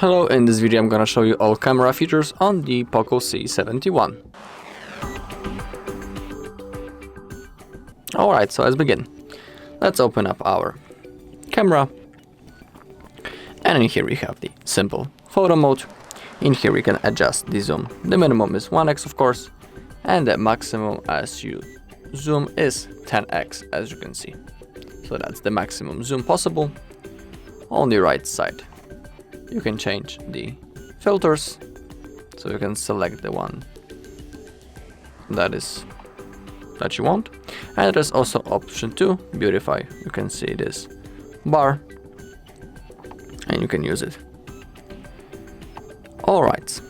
Hello, in this video I'm gonna show you all camera features on the POCO C71. Alright, so let's begin. Let's open up our camera. And in here we have the simple photo mode. In here we can adjust the zoom. The minimum is 1x of course, and the maximum as you zoom is 10x, as you can see. So that's the maximum zoom possible. On the right side you can change the filters, so you can select the one that you want. And there's also option 2, Beautify. You can see this bar and you can use it. Alright.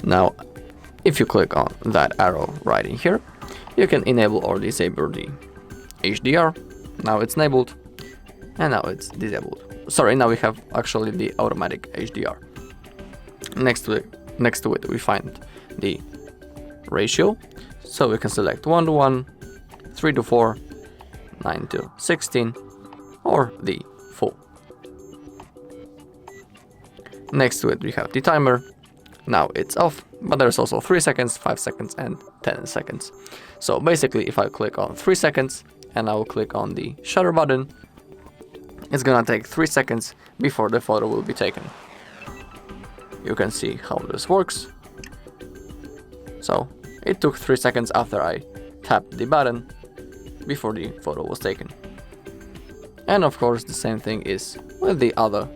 Now, if you click on that arrow right in here, you can enable or disable the HDR. Now it's enabled, and now it's disabled. Sorry, now we have actually the automatic HDR. Next to it we find the ratio, so we can select 1:1, 3:4, 9:16, or the full. Next to it we have the timer. Now it's off, but there's also 3 seconds, 5 seconds, and 10 seconds. So basically, if I click on 3 seconds and I will click on the shutter button, it's gonna take 3 seconds before the photo will be taken. You can see how this works. So it took 3 seconds after I tapped the button before the photo was taken. And of course the same thing is with the other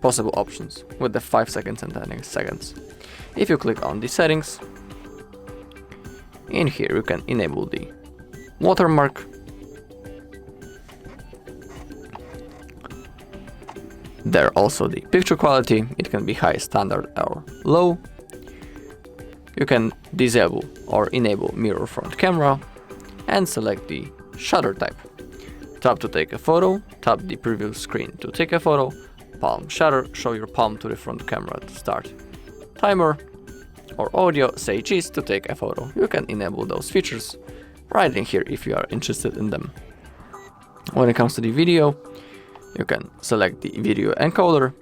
possible options with the 5 seconds and 10 seconds. If you click on the settings, in here you can enable the watermark. There also the picture quality, it can be high, standard or low. You can disable or enable mirror front camera and select the shutter type. Tap to take a photo, tap the preview screen to take a photo, palm shutter, show your palm to the front camera to start timer, or audio, say cheese to take a photo. You can enable those features right in here if you are interested in them. When it comes to the video, you can select the video encoder.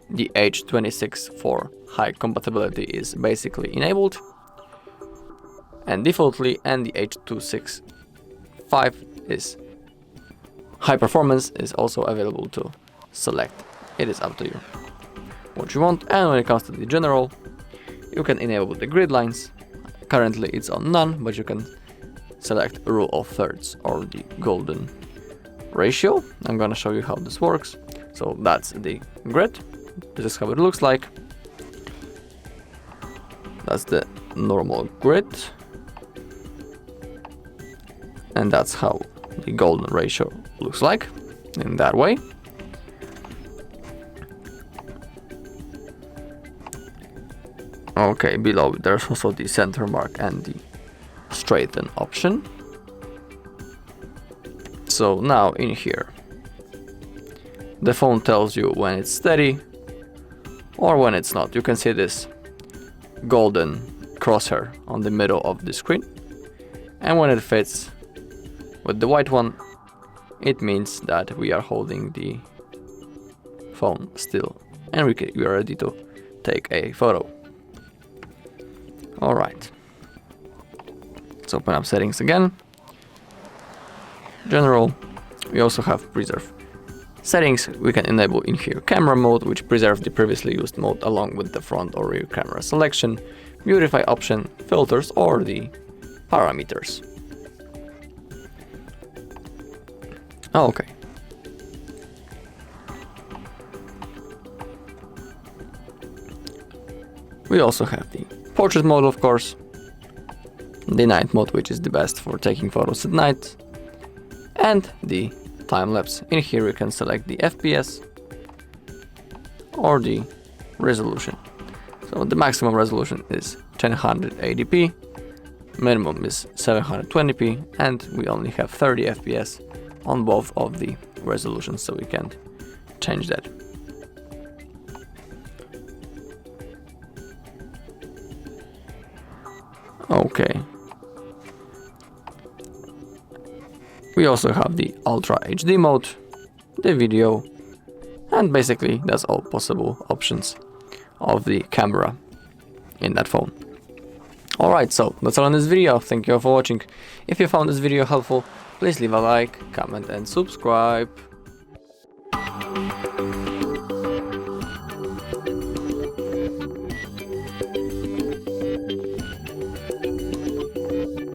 The H.26 for high compatibility is basically enabled and defaultly, and the H.265 is high performance is also available to select. It is up to you what you want. And when it comes to the general, you can enable the grid lines. Currently it's on none, but you can select rule of thirds or the golden ratio. I'm gonna show you how this works. So that's the grid. This is how it looks like. That's the normal grid, and that's how the golden ratio looks like, in that way. Okay, below there's also the center mark and the straighten option. So now in here, the phone tells you when it's steady or when it's not. You can see this golden crosshair on the middle of the screen, and when it fits with the white one, it means that we are holding the phone still and we are ready to take a photo. Alright, let's open up settings again. General, we also have preserve settings. We can enable in here camera mode, which preserves the previously used mode along with the front or rear camera selection, Beautify option, filters, or the parameters. Okay. We also have the portrait mode, of course, the night mode, which is the best for taking photos at night, and the time lapse. In here we can select the FPS or the resolution. So the maximum resolution is 1080p, minimum is 720p, and we only have 30 FPS on both of the resolutions, so we can't change that. Okay. We also have the Ultra HD mode, the video, And basically that's all possible options of the camera in that phone. Alright, so that's all in this video. Thank you all for watching. If you found this video helpful, please leave a like, comment and subscribe.